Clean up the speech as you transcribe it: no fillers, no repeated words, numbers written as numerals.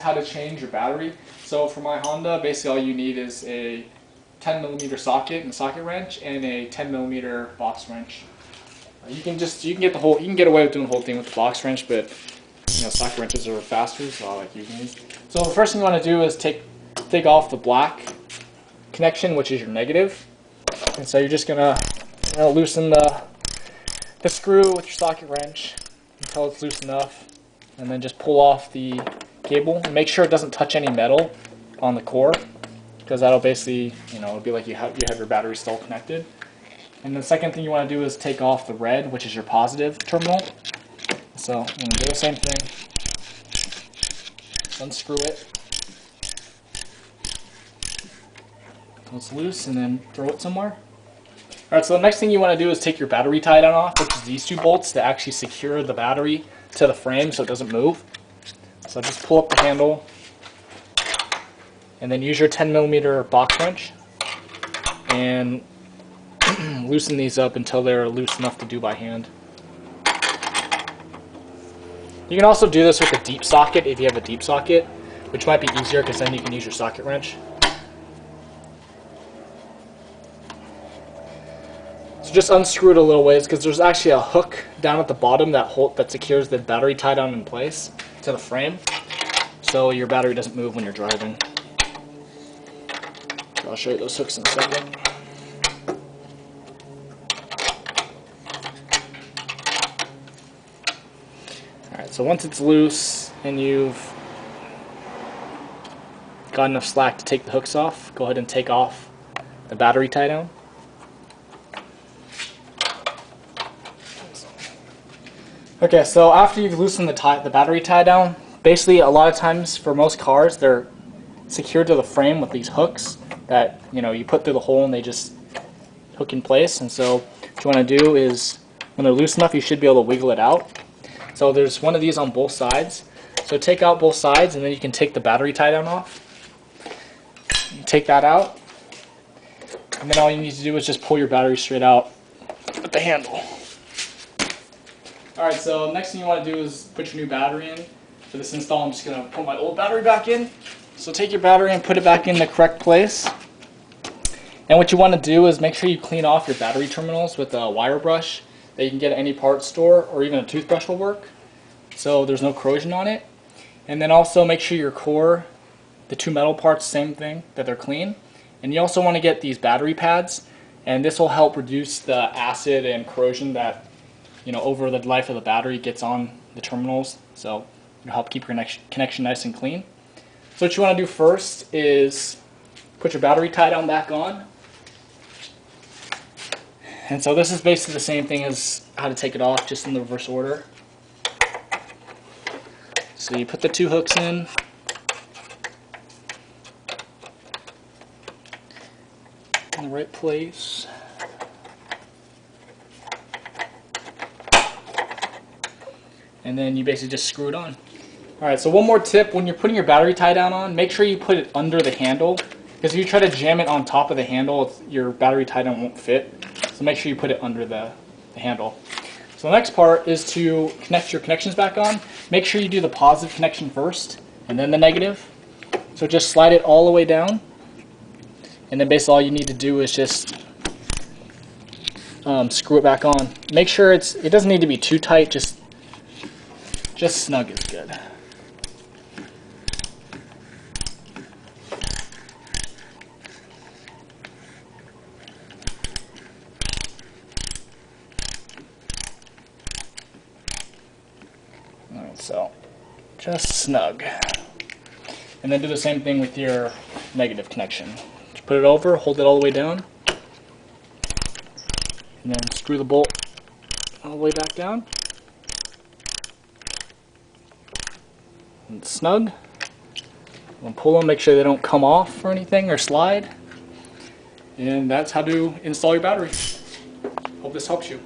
How to change your battery. So for my Honda, basically all you need is a 10mm socket and a socket wrench and a 10mm box wrench. You can get away with doing the whole thing with the box wrench, but socket wrenches are faster, so I like using these. So the first thing you want to do is take off the black connection, which is your negative. And so you're just gonna loosen the screw with your socket wrench until it's loose enough, and then just pull off the cable and make sure it doesn't touch any metal on the core, because that'll basically, it'll be like you have your battery still connected. And the second thing you want to do is take off the red, which is your positive terminal. So I'm going to do the same thing. Unscrew it. So it's loose, and then throw it somewhere. Alright, so the next thing you want to do is take your battery tie down off, which is these two bolts that actually secure the battery to the frame so it doesn't move. So just pull up the handle, and then use your 10mm box wrench, and loosen these up until they're loose enough to do by hand. You can also do this with a deep socket if you have a deep socket, which might be easier because then you can use your socket wrench. So just unscrew it a little ways, because there's actually a hook down at the bottom that secures the battery tie down in place to the frame, so your battery doesn't move when you're driving. So I'll show you those hooks in a second. Alright, so once it's loose and you've got enough slack to take the hooks off, go ahead and take off the battery tie down. Okay, so after you've loosened the battery tie down, basically a lot of times for most cars they're secured to the frame with these hooks that you put through the hole and they just hook in place. And so what you want to do is, when they're loose enough, you should be able to wiggle it out. So there's one of these on both sides. So take out both sides, and then you can take the battery tie down off. You take that out, and then all you need to do is just pull your battery straight out with the handle. Alright, so next thing you want to do is put your new battery in. For this install, I'm just going to put my old battery back in. So take your battery and put it back in the correct place. And what you want to do is make sure you clean off your battery terminals with a wire brush that you can get at any parts store, or even a toothbrush will work, so there's no corrosion on it. And then also make sure your core, the two metal parts, same thing, that they're clean. And you also want to get these battery pads, and this will help reduce the acid and corrosion that over the life of the battery gets on the terminals, so it'll help keep your connection nice and clean. So what you want to do first is put your battery tie down back on. And so this is basically the same thing as how to take it off, just in the reverse order. So you put the two hooks in, in the right place. And then you basically just screw it on. Alright, so one more tip: when you're putting your battery tie down on, make sure you put it under the handle, because if you try to jam it on top of the handle, your battery tie down won't fit. So make sure you put it under the handle. So the next part is to connect your connections back on. Make sure you do the positive connection first, and then the negative. So just slide it all the way down, and then basically all you need to do is just screw it back on. Make sure it doesn't need to be too tight, just snug is good. Alright, so just snug. And then do the same thing with your negative connection. Just put it over, hold it all the way down, and then screw the bolt all the way back down. And snug. And pull them, make sure they don't come off or anything or slide. And that's how to install your battery. Hope this helps you.